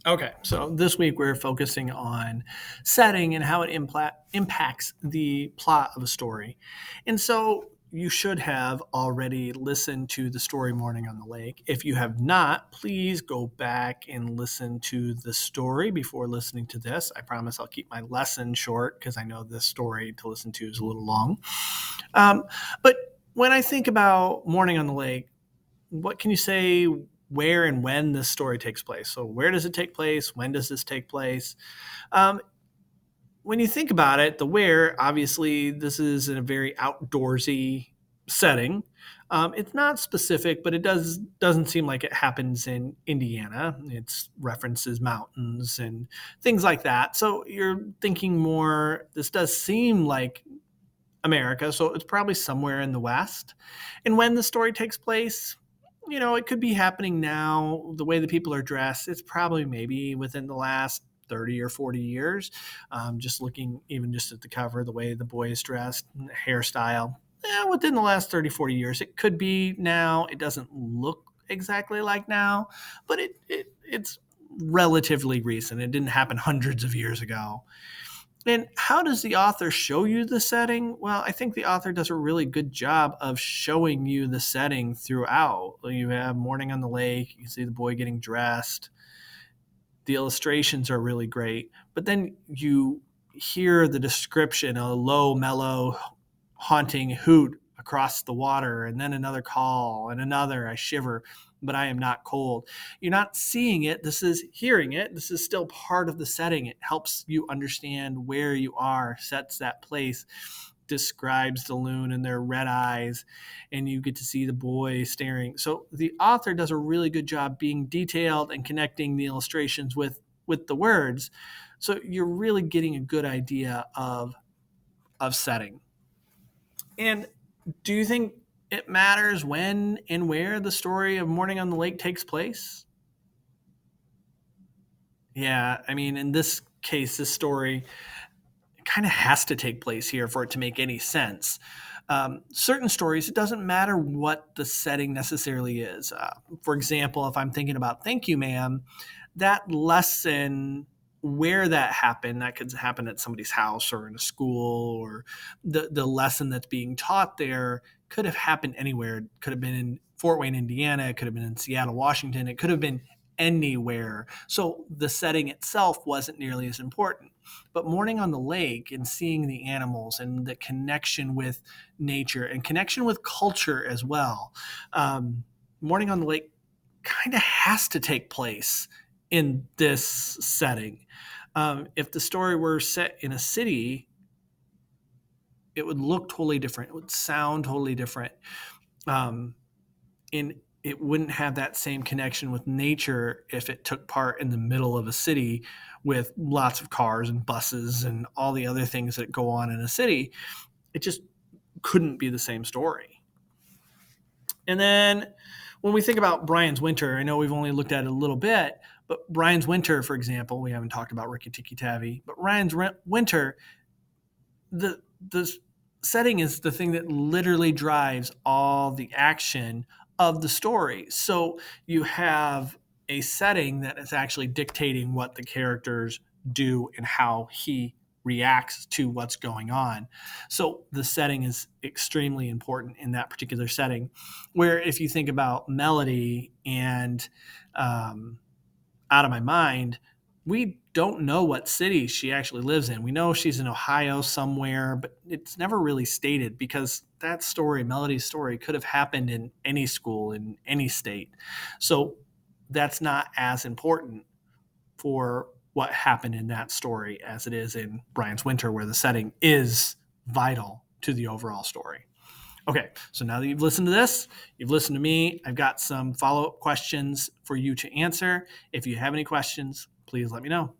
Okay, so this week we're focusing on setting and how it impacts the plot of a story. And so you should have already listened to the story Morning on the Lake. If you have not, please go back and listen to the story before listening to this. I promise I'll keep my lesson short because I know this story to listen to is a little long. Um, but when I think about Morning on the Lake, what can you say where and when this story takes place? So, where does it take place? When does this take place? Um, when you think about it, the where, obviously, this is in a very outdoorsy setting. It's not specific, but it doesn't seem like it happens in Indiana. It's references mountains and things like that. So you're thinking more. This does seem like America, so it's probably somewhere in the West. And when the story takes place, it could be happening now. The way the people are dressed, it's probably maybe within the last 30 or 40 years. Just looking even just at the cover, the way the boy is dressed, hairstyle, within the last 30, 40 years. It could be now. It doesn't look exactly like now, but it's relatively recent. It didn't happen hundreds of years ago. And how does the author show you the setting? Well, I think the author does a really good job of showing you the setting throughout. You have Morning on the Lake, you see the boy getting dressed. The illustrations are really great, but then you hear the description, a low, mellow, haunting hoot across the water, and then another call, and another, I shiver, but I am not cold. You're not seeing it. This is hearing it. This is still part of the setting. It helps you understand where you are, sets that place, describes the loon and their red eyes, and you get to see the boy staring. So the author does a really good job being detailed and connecting the illustrations with the words. So you're really getting a good idea of setting. And do you think it matters when and where the story of Morning on the Lake takes place? Yeah, I mean, in this case, this story kind of has to take place here for it to make any sense. Certain stories, it doesn't matter what the setting necessarily is. For example, if I'm thinking about Thank You, Ma'am, that lesson, where that happened, that could happen at somebody's house or in a school, or the lesson that's being taught there could have happened anywhere. It could have been in Fort Wayne, Indiana. It could have been in Seattle, Washington. It could have been anywhere. So the setting itself wasn't nearly as important. But Morning on the Lake and seeing the animals and the connection with nature and connection with culture as well, Morning on the Lake kind of has to take place in this setting. If the story were set in a city, it would look totally different. It would sound totally different. Um, and it wouldn't have that same connection with nature if it took part in the middle of a city with lots of cars and buses and all the other things that go on in a city. It just couldn't be the same story. And then when we think about Brian's Winter, I know we've only looked at it a little bit, but Brian's Winter, for example, we haven't talked about Rikki Tikki Tavi, but Ryan's Winter, the setting is the thing that literally drives all the action of the story. So you have a setting that is actually dictating what the characters do and how he reacts to what's going on. So the setting is extremely important in that particular setting. Where if you think about Melody and um, Out of My Mind, we don't know what city she actually lives in. We know she's in Ohio somewhere, but it's never really stated because that story, Melody's story, could have happened in any school in any state. So that's not as important for what happened in that story as it is in Brian's Winter, where the setting is vital to the overall story. Okay, so now that you've listened to this, you've listened to me, I've got some follow up questions for you to answer. If you have any questions, please let me know.